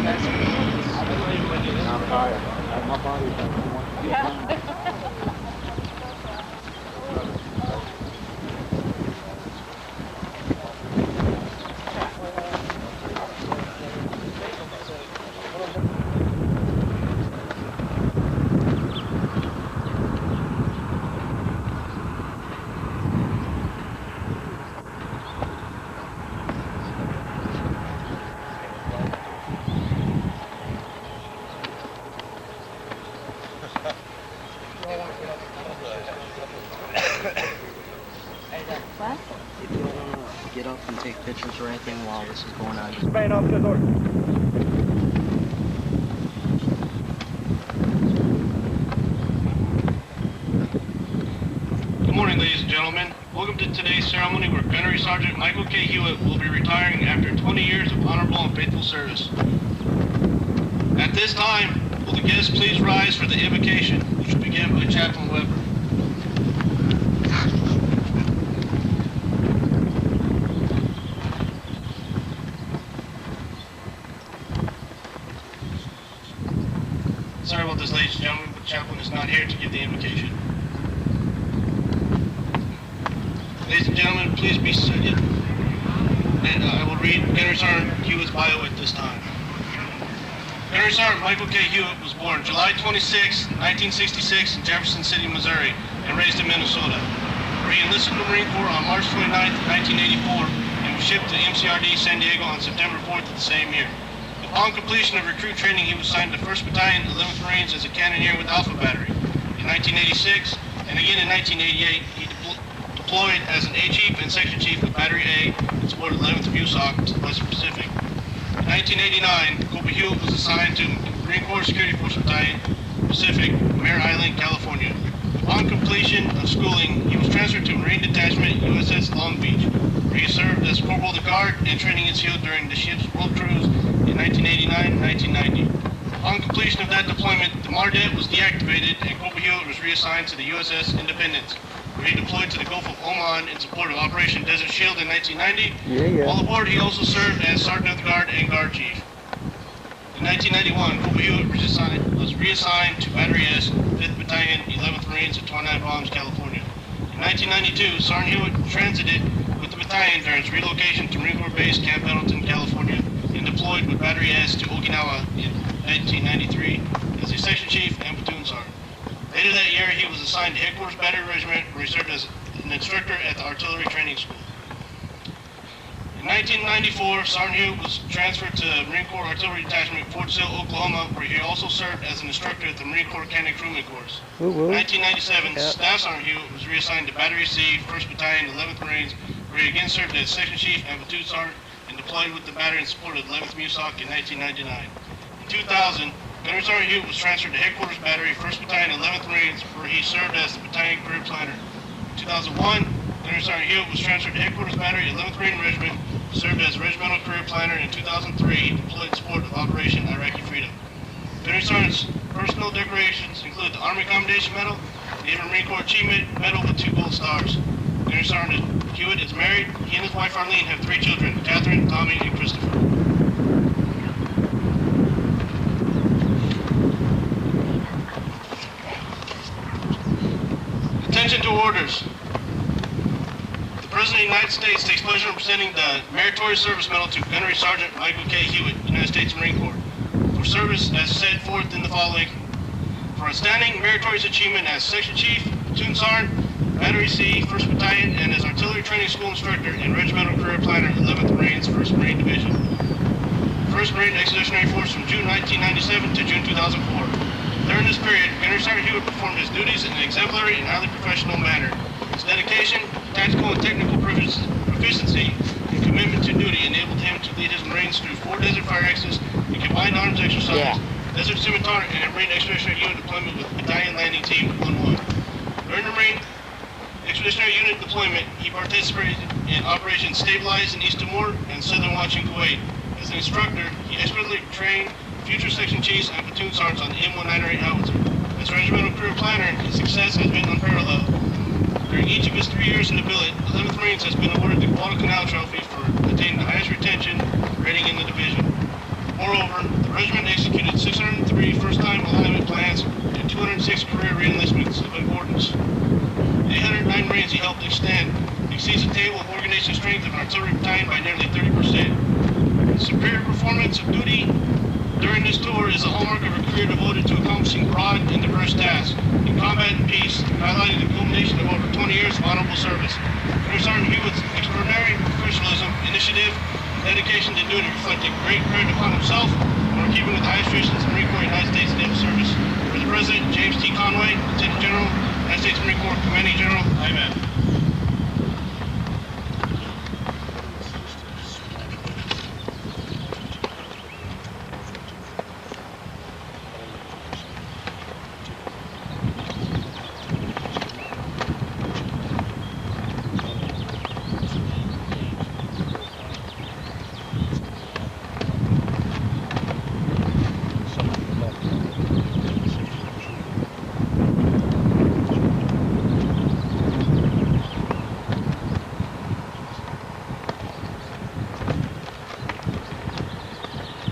I'm tired. My body doesn't want to get done. What? If you don't want to get up and take pictures or anything while this is going on, just Spraying off the door. Good morning, ladies and gentlemen. Welcome to today's ceremony where Gunnery Sergeant Michael K. Hewitt will be retiring after 20 years of honorable and faithful service. At this time, will the guests please rise for the invocation, which will begin by Chaplain Weber. Sorry about this, ladies and gentlemen, but the chaplain is not here to give the invocation. Ladies and gentlemen, please be seated. And I will read Gunnery Sergeant Hewitt's bio at this time. Gunnery Sergeant Michael K. Hewitt was born July 26, 1966 in Jefferson City, Missouri, and raised in Minnesota, where he enlisted in the Marine Corps on March 29, 1984, and was shipped to MCRD San Diego on September 4th of the same year. Upon completion of recruit training, he was assigned to 1st Battalion, 11th Marines as a cannoneer with Alpha Battery. In 1986, and again in 1988, he deployed as an A Chief and Section Chief with Battery A in support of 11th MUSOC to the Western Pacific. In 1989, Corporal Hewitt was assigned to Marine Corps Security Force Battalion, Pacific, Mare Island, California. Upon completion of schooling, he was transferred to Marine Detachment USS Long Beach, where he served as Corporal of the Guard and training its field during the ship's world cruise in 1989 and 1990. Upon completion of that deployment, the Mardet was deactivated and Corporal Hewitt was reassigned to the USS Independence, where he deployed to the Gulf of Oman in support of Operation Desert Shield in 1990. While aboard, he also served as Sergeant of the Guard and Guard Chief. In 1991, Corporal Hewitt was reassigned to Battery S, 5th Battalion, 11th Marines at 29 Palms, California. In 1992, Sergeant Hewitt transited with the battalion during its relocation to Marine Corps Base Camp Pendleton, California, and deployed with Battery S to Okinawa in 1993 as a Section Chief and Platoon Sergeant. Later that year, he was assigned to Headquarters Battery Regiment, where he served as an instructor at the Artillery Training School. In 1994, Sergeant Hewitt was transferred to Marine Corps Artillery Detachment, Fort Sill, Oklahoma, where he also served as an instructor at the Marine Corps Cannon Crewman Course. In 1997, Staff Sergeant Hewitt was reassigned to Battery C, 1st Battalion, 11th Marines, where he again served as Section Chief and Platoon Sergeant and deployed with the battery in support of 11th MUSOC in 1999. In 2000, Gunnery Sergeant Hewitt was transferred to Headquarters Battery, 1st Battalion, 11th Marines, where he served as the Battalion Career Planner. In 2001, Gunnery Sergeant Hewitt was transferred to Headquarters Battery, 11th Marine Regiment, served as Regimental Career Planner. In 2003, he deployed in support of Operation Iraqi Freedom. Gunnery Sergeant's personal decorations include the Army Commendation Medal, the Naval Marine Corps Achievement Medal with 2 gold stars. Gunnery Sergeant Hewitt is married. He and his wife Arlene have 3 children, Catherine, Tommy, and Christopher. Attention to orders. The President of the United States takes pleasure in presenting the Meritorious Service Medal to Gunnery Sergeant Michael K. Hewitt, United States Marine Corps, for service as set forth in the following: for outstanding meritorious achievement as Section Chief, Platoon Sergeant, Battery C, 1st Battalion, and as Artillery Training School Instructor and Regimental Career Planner, 11th Marines, 1st Marine Division. 1st Marine Expeditionary Force from June 1997 to June 2004. During this period, Gunnery Sergeant Hewitt performed his duties in an exemplary and highly professional manner. His dedication, tactical and technical proficiency, and commitment to duty enabled him to lead his Marines through 4 desert fire exercises and combined arms exercise, Desert Scimitar, and a Marine Expeditionary Unit deployment with Battalion Landing Team 1-1. During the Marine Expeditionary Unit deployment, he participated in Operations Stabilize in East Timor and Southern Watch in Kuwait. As an instructor, he expertly trained future Section Chiefs and Platoon Sergeants on the M198 howitzer. As Regimental Career Planner, his success has been unparalleled. During each of his 3 years in the billet, 11th Marines has been awarded the Guadalcanal Trophy for attaining the highest retention rating in the division. Moreover, the first-time alignment plans and 206 career reenlistments of importance. 809 Marines he helped extend exceeds the table of organization strength of an artillery battalion by nearly 30%. Superior performance of duty during this tour is a hallmark of a career devoted to accomplishing broad and diverse tasks in combat and peace, highlighting the culmination of over 20 years of honorable service. Gunner Sergeant Hewitt's extraordinary professionalism, initiative, and dedication to duty reflected great credit upon himself and are keeping with the highest traditions of the Marine Corps, United States Naval Service. For the President, James T. Conway, Lieutenant General, United States Marine Corps Commanding General, IMAD.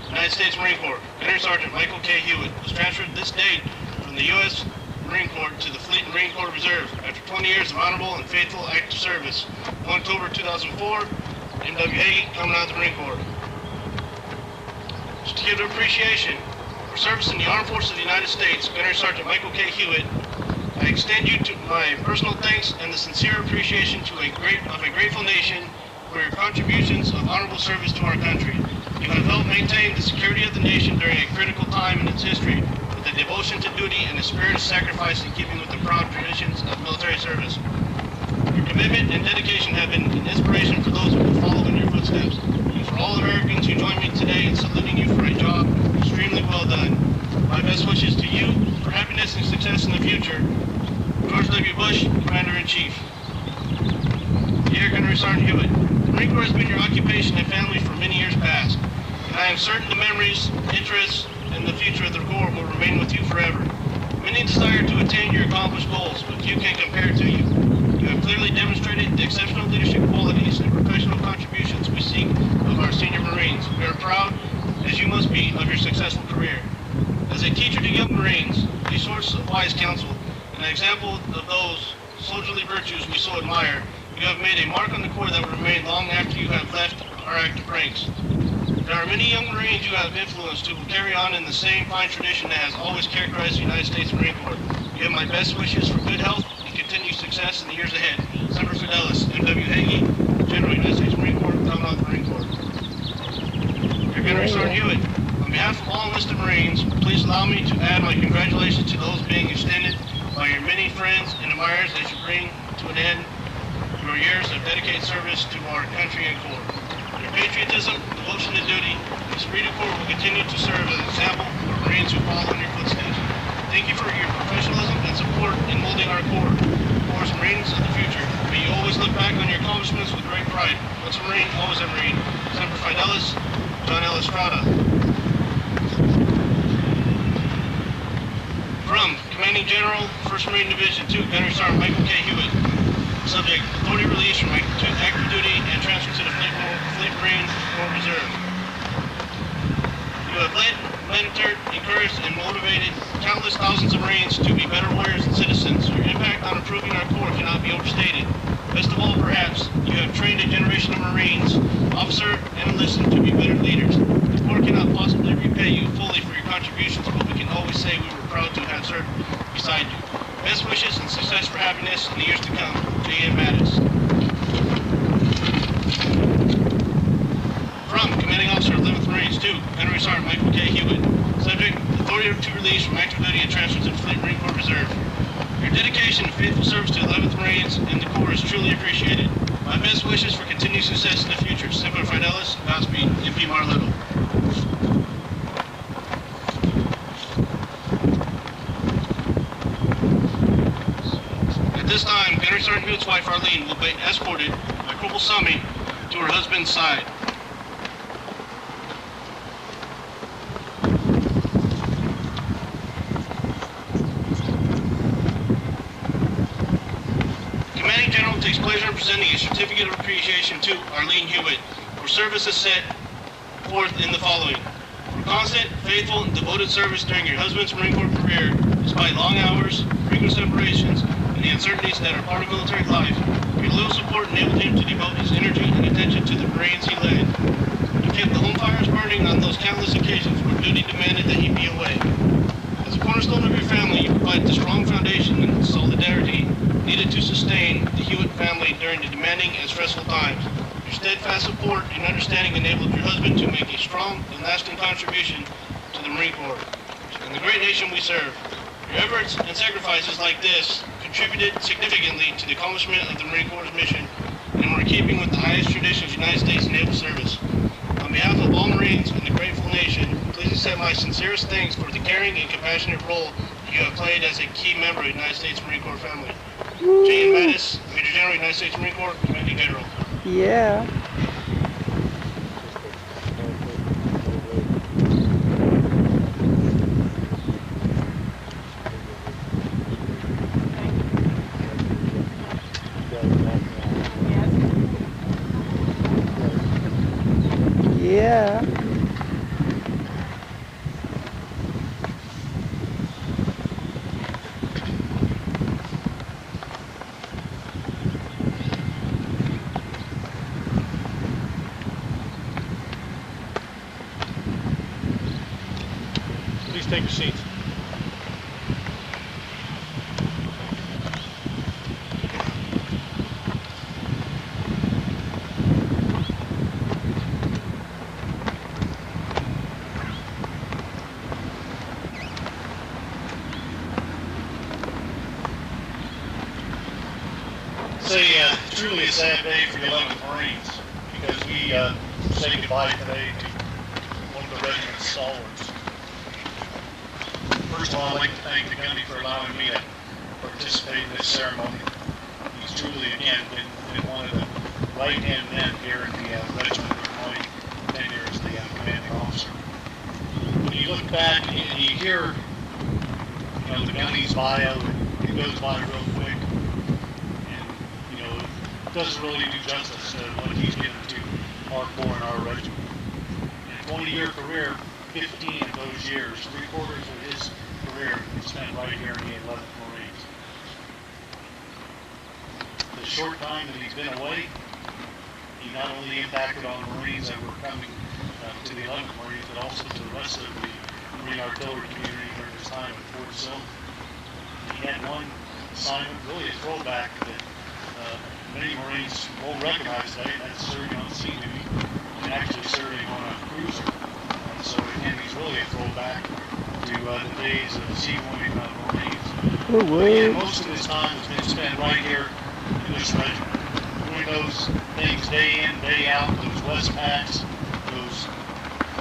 United States Marine Corps, Gunner Sergeant Michael K. Hewitt was transferred this date from the U.S. Marine Corps to the Fleet Marine Corps Reserve after 20 years of honorable and faithful active service. In October 2004, MWA coming out of the Marine Corps. Certificate of Appreciation for service in the Armed Forces of the United States, Gunner Sergeant Michael K. Hewitt. I extend you to my personal thanks and the sincere appreciation to a grateful nation for your contributions of honorable service to our country. You have helped maintain the security of the nation during a critical time in its history with a devotion to duty and a spirit of sacrifice in keeping with the proud traditions of military service. Your commitment and dedication have been an inspiration for those who will follow in your footsteps. And for all Americans who join me today in saluting you for a job extremely well done. My best wishes to you for happiness and success in the future. George W. Bush, Commander-in-Chief. Dear Gunnery Sergeant Hewitt, the Marine Corps has been your occupation and family for many years past. I am certain the memories, interests, and the future of the Corps will remain with you forever. Many desire to attain your accomplished goals, but few can compare to you. You have clearly demonstrated the exceptional leadership qualities and professional contributions we seek of our senior Marines. We are proud, as you must be, of your successful career. As a teacher to young Marines, a source of wise counsel, and an example of those soldierly virtues we so admire, you have made a mark on the Corps that will remain long after you have left our active ranks. There are many young Marines you have influenced who will carry on in the same fine tradition that has always characterized the United States Marine Corps. You have my best wishes for good health and continued success in the years ahead. Semper Fidelis, M.W. Hagee, General, United States Marine Corps, Commandant Marine Corps. Your Gunnery Sergeant Hewitt, on behalf of all enlisted Marines, please allow me to add my congratulations to those being extended by your many friends and admirers as you bring to an end your years of dedicated service to our country and Corps. Your patriotism, devotion to duty, and esprit de corps will continue to serve as an example for Marines who follow in your footsteps. Thank you for your professionalism and support in molding our Corps. Corps Marines of the future, may you always look back on your accomplishments with great pride. Once a Marine, always a Marine. Semper Fidelis, John L. Estrada. From Commanding General, 1st Marine Division 2, Gunnery Sergeant Michael K. Hewitt. Subject, authority release from active duty and transfer to the Fleet Marine Corps Reserve. You have led, mentored, encouraged, and motivated countless thousands of Marines to be better warriors and citizens. Your impact on improving our Corps cannot be overstated. Best of all, perhaps, you have trained a generation of Marines, officer and enlisted, to be better leaders. The Corps cannot possibly repay you fully for your contributions, but we can always say we were proud to have served beside you. Best wishes and success for happiness in the years to come. J.M. Mattis. From Commanding Officer, 11th Marines 2, Gunnery Sergeant Michael K. Hewitt. Subject, authority to release from active duty and transfer to the Fleet Marine Corps Reserve. Your dedication and faithful service to the 11th Marines and the Corps is truly appreciated. My best wishes for continued success in the future. Semper Fidelis, Godspeed, MP Marletto. At this time, Gunnery Sergeant Hewitt's wife, Arlene, will be escorted by Corporal Summy to her husband's side. Commanding General takes pleasure in presenting a certificate of appreciation to Arlene Hewitt for services set forth in the following. For constant, faithful, and devoted service during your husband's Marine Corps career, despite long hours, frequent separations, and the uncertainties that are part of military life, your little support enabled him to devote his energy and attention to the Marines he led. You kept the home fires burning on those countless occasions where duty demanded that he be away. As a cornerstone of your family, you provide the strong foundation and solidarity needed to sustain the Hewitt family during the demanding and stressful times. Your steadfast support and understanding enabled your husband to make a strong and lasting contribution to the Marine Corps and the great nation we serve. Your efforts and sacrifices like this contributed significantly to the accomplishment of the Marine Corps' mission and were in keeping with the highest traditions of United States naval service. On behalf of all Marines and the grateful nation, please accept my sincerest thanks for the caring and compassionate role you have played as a key member of the United States Marine Corps family. J.N. Mattis, Major General, United States Marine Corps, Commanding General. Yeah. Yeah. Please take your seats. It's truly a sad day for the 11th Marines because we say goodbye today to one of the regiment's stalwarts. First of all, I'd like to thank the Gunny for allowing me to participate in this ceremony. He's truly, again, been one of the right-hand men here in the regiment for my tenure as the commanding officer. When you look back and you hear, the Gunny's bio, it goes by real quick. Doesn't really do justice to what he's given to our Corps and our regiment. In a 20-year career, 15 of those years, 3/4 of his career was spent right here in the 11th Marines. The short time that he's been away, he not only impacted on the Marines that were coming to the 11th Marines, but also to the rest of the Marine artillery community during his time at Fort Sill. He had one assignment, really a throwback that many Marines won't recognize today, and that's serving on sea duty and actually serving on a cruiser. And so again, he's really a throwback to the days of seagoing Marines. Again, most of his time has been spent right here in this regiment, doing those things day in, day out, those West Packs, those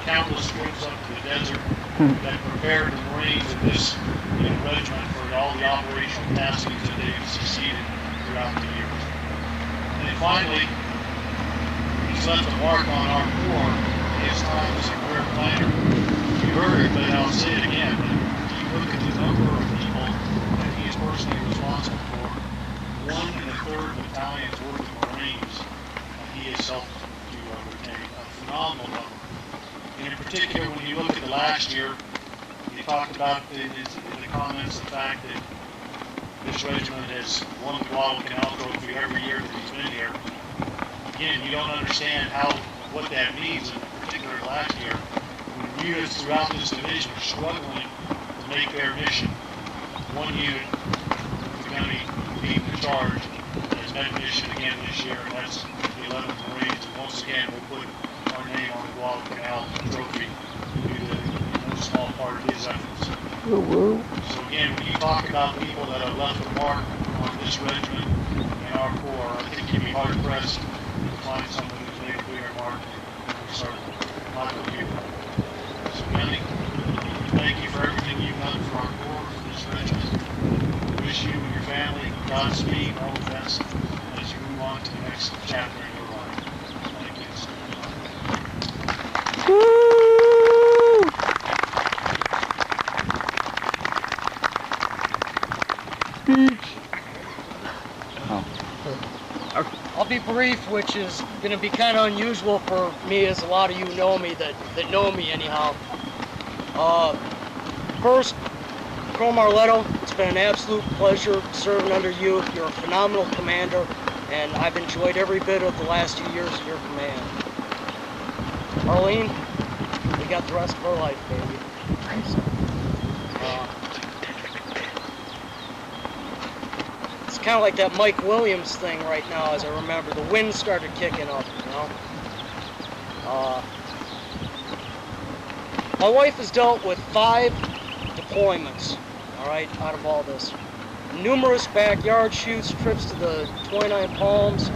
countless trips up to the desert that prepared the Marines in this regiment for all the operational taskings that they've succeeded throughout the years. And finally, he's left a mark on our Corps in his time as a career planner. You heard it, but I'll say it again. If you look at the number of people that he is personally responsible for, 1 1/3 battalion's worth of Marines he has helped to retain. A phenomenal number. And in particular, when you look at the last year, he talked about in the comments the fact that this regiment has won the Guadalcanal Trophy every year that he's been here. Again, you don't understand what that means, in particular last year, when units throughout this division are struggling to make their mission. One unit is going to be leading the charge has met mission again this year, and that's the 11th Marines. And once again, we'll put our name on the Guadalcanal Trophy due to no small part of his efforts. Woo-woo. So again, when you talk about people that have left a mark on this regiment and our Corps, I think you'd be hard-pressed to find someone who's made a bigger mark than certainly Michael Hewitt. So Gunny, thank you for everything you've done for our Corps, for this regiment. We wish you and your family Godspeed and all the best as you move on to the next chapter in your life. Thank you. Woo! I'll be brief, which is going to be kind of unusual for me, as a lot of you know me that know me anyhow. First, Colonel Marletto, it's been an absolute pleasure serving under you. You're a phenomenal commander, and I've enjoyed every bit of the last 2 years of your command. Arlene, we got the rest of our life, baby. It's kind of like that Mike Williams thing right now, as I remember. The wind started kicking up, you know. My wife has dealt with 5 deployments, all right, out of all this. Numerous backyard shoots, trips to the 29 Palms,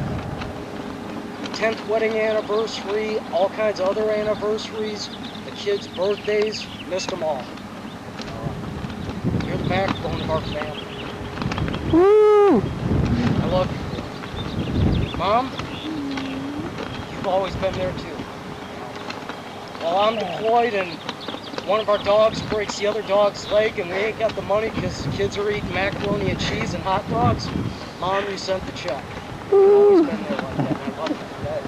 10th wedding anniversary, all kinds of other anniversaries, the kids' birthdays, missed them all. You're the backbone of our family. Woo! I love you. Mom, you've always been there too. While I'm deployed and one of our dogs breaks the other dog's leg and we ain't got the money because the kids are eating macaroni and cheese and hot dogs, Mom, you sent the check. You've always been there like that, and I love you for that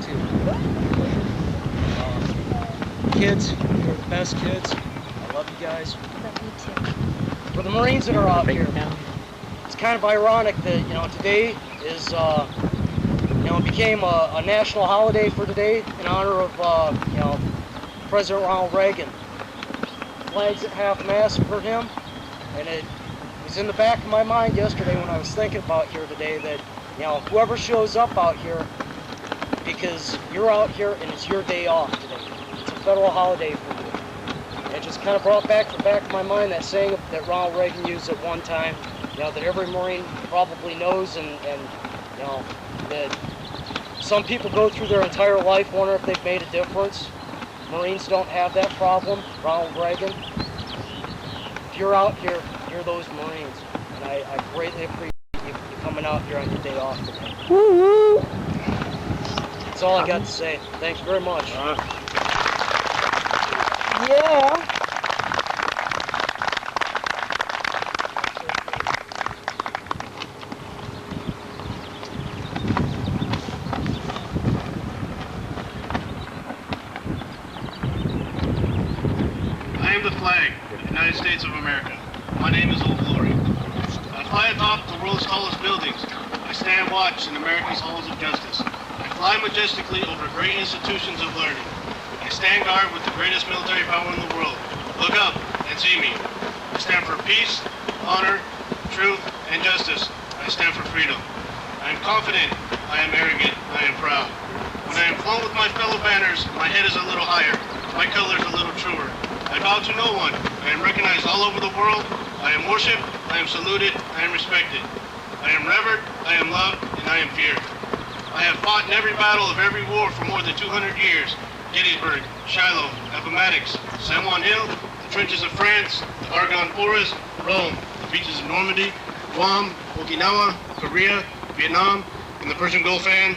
too. Kids, you're the best kids. I love you guys. Love you too. For the Marines that are out here, it's kind of ironic that, you know, today is, you know, it became a national holiday for today in honor of, you know, President Ronald Reagan. Flags at half-mast for him, and it was in the back of my mind yesterday when I was thinking about here today that, you know, whoever shows up out here, because you're out here and it's your day off today. It's a federal holiday for you. It just kind of brought back to the back of my mind that saying that Ronald Reagan used at one time, you know, that every Marine probably knows, and you know, that some people go through their entire life wondering if they've made a difference. Marines don't have that problem. Ronald Reagan. If you're out here, you're those Marines. And I greatly appreciate you coming out here on your day off today. Woo-woo! That's all I got to say. Thanks very much. Yeah. I am the flag of the United States of America. My name is Old Glory. I fly atop the world's tallest buildings. I stand watch in America's halls of justice. I fly majestically over great institutions of learning. I stand guard with the greatest military power in the world. Look up and see me. I stand for peace, honor, truth, and justice. I stand for freedom. I am confident. I am arrogant. I am proud. When I am flown with my fellow banners, my head is a little higher. My color is a little truer. I bow to no one. I am recognized all over the world. I am worshipped. I am saluted. I am respected. I am revered. I am loved. And I am feared. I have fought in every battle of every war for more than 200 years. Gettysburg, Shiloh, Appomattox, San Juan Hill, the trenches of France, the Argonne Forest, Rome, the beaches of Normandy, Guam, Okinawa, Korea, Vietnam, and the Persian Gulf, and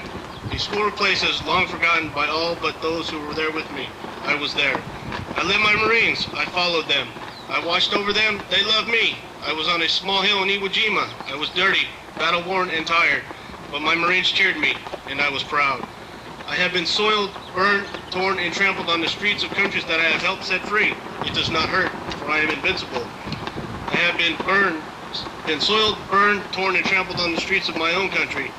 a score of places long forgotten by all but those who were there with me. I was there. I led my Marines. I followed them. I watched over them. They loved me. I was on a small hill in Iwo Jima. I was dirty, battle-worn, and tired, but my Marines cheered me, and I was proud. I have been soiled, burned, torn, and trampled on the streets of countries that I have helped set free. It does not hurt, for I am invincible. I have been soiled, burned, torn, and trampled on the streets of my own country.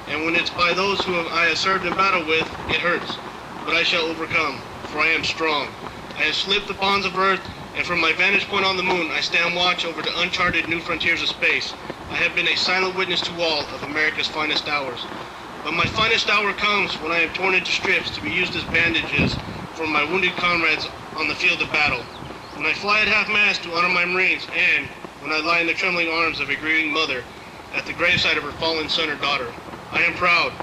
And when it's by those who I have served in battle with, it hurts. But I shall overcome, for I am strong. I have slipped the bonds of earth, and from my vantage point on the moon, I stand watch over the uncharted new frontiers of space. I have been a silent witness to all of America's finest hours. But my finest hour comes when I am torn into strips to be used as bandages for my wounded comrades on the field of battle. When I fly at half-mast to honor my Marines, and when I lie in the trembling arms of a grieving mother at the graveside of her fallen son or daughter. I am proud.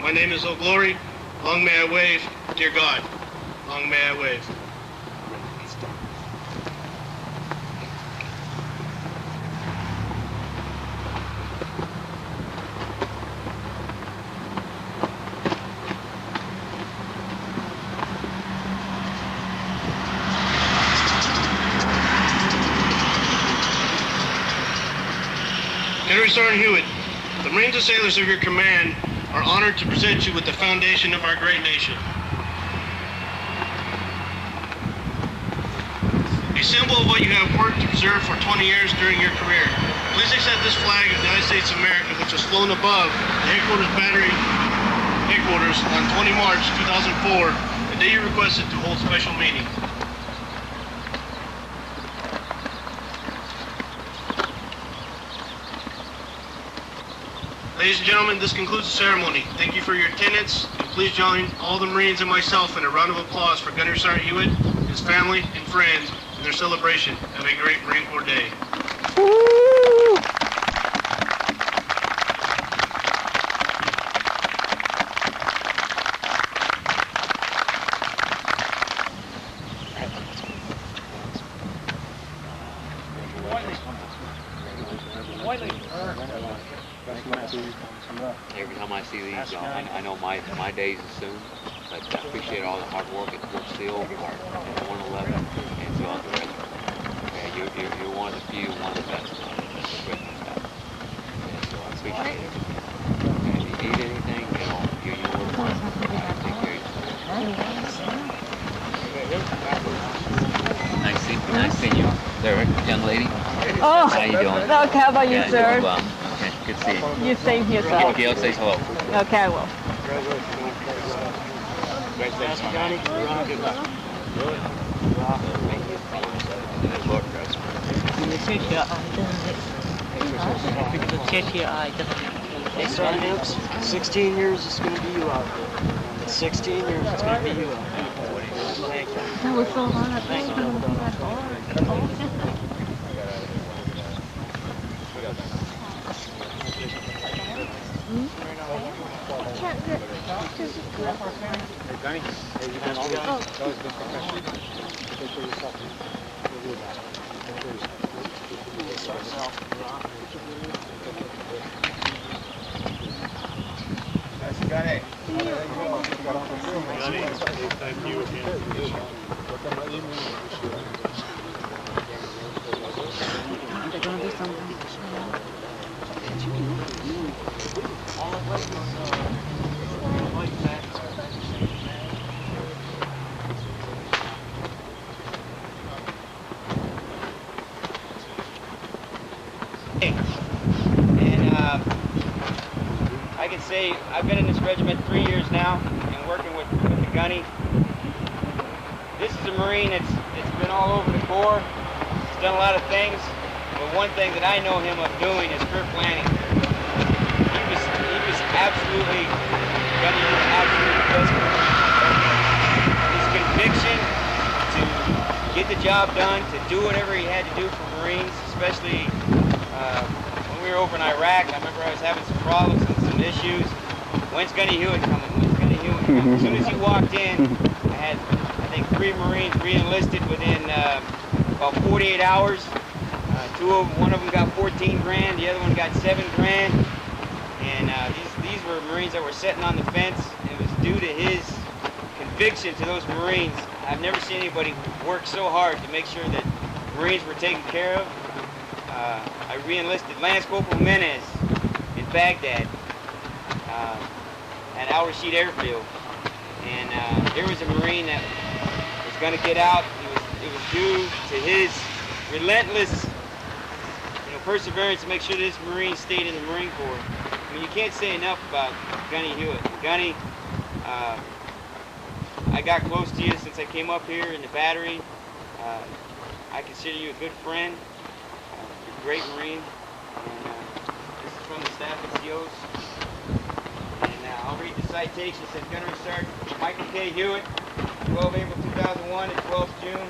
My name is Old Glory. Long may I wave, dear God. Long may I wave. Henry Sergeant Hewitt, the Marines and sailors of your command are honored to present you with the foundation of our great nation. A symbol of what you have worked to preserve for 20 years during your career. Please accept this flag of the United States of America, which was flown above the headquarters battery headquarters on 20 March 2004, the day you requested to hold special meeting. Ladies and gentlemen, this concludes the ceremony. Thank you for your attendance, and please join all the Marines and myself in a round of applause for Gunnery Sergeant Hewitt, his family, and friends in their celebration of a great Marine Corps Day. Woo! Every time I see these, I know my days is soon, but I appreciate all the hard work at Fort Steele, at 111, and throughout the regiment. Okay, you're one of the few, one of the best. So I appreciate it. And if you need anything, you're the one. Take care of yourself. Nice seeing you. There, young lady. Oh, how you doing? Okay, how about you, Yeah, sir? doing well. Okay, good to see you. You same here, sir. Okay, I'll say hello. Okay, I will. Hey, Sergeant, 16 years it's going to be you out there. 16 years it's going to be you out there. Thank you. That was so hard. Thank you. Hey, Gunny, hey, you've been always been professional. Take care of yourself. You'll do that. Take care of yourself. Gunny. Thank you again. They're going to do something. And I can say I've been in this regiment 3 years now and working with the gunny. This is a Marine that's been all over the Corps. He's done a lot of things, but one thing that I know him of doing is career planning. He was absolutely, gunny was absolutely the best Marine. His conviction to get the job done, to do whatever he had to do for Marines, especially when we were over in Iraq. I remember I was having some problems and some issues. When's Gunny Hewitt coming? When's Gunny Hewitt coming? As soon as he walked in, I had, I think, 3 Marines re-enlisted within about 48 hours. One of them got 14 grand, the other one got 7 grand. And these were Marines that were sitting on the fence. It was due to his conviction to those Marines. I've never seen anybody work so hard to make sure that Marines were taken care of. I re-enlisted Lance Corporal Menez in Baghdad at Al Rashid Airfield. And there was a Marine that was going to get out. It was due to his relentless perseverance to make sure this Marine stayed in the Marine Corps. I mean, you can't say enough about Gunny Hewitt. Gunny, I got close to you since I came up here in the battery. I consider you a good friend. You're a great Marine. And this is from the staff at COs. And I'll read the citation. It says, Gunnery Sergeant Michael K. Hewitt, 12 April 2001 and 12 June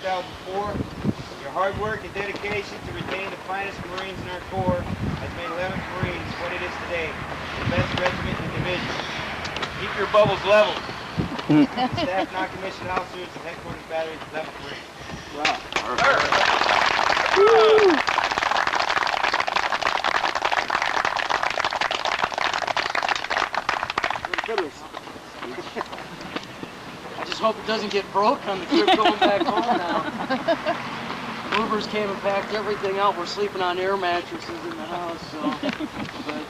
2004. Your hard work and dedication to retain the finest Marines in our Corps has made 11th Marines what it is today, the best regiment in the division. Keep your bubbles level. Staff non-commissioned officers of Headquarters Battery, 11th Marines. Wow. I just hope it doesn't get broke on the trip going back home now. Movers came and packed everything out. We're sleeping on air mattresses in the house, so. But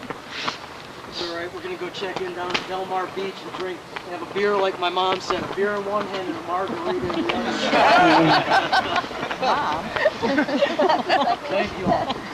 it's all right. We're gonna go check in down at Del Mar Beach and have a beer like my mom said, a beer in one hand and a margarita in the other. Thank you all.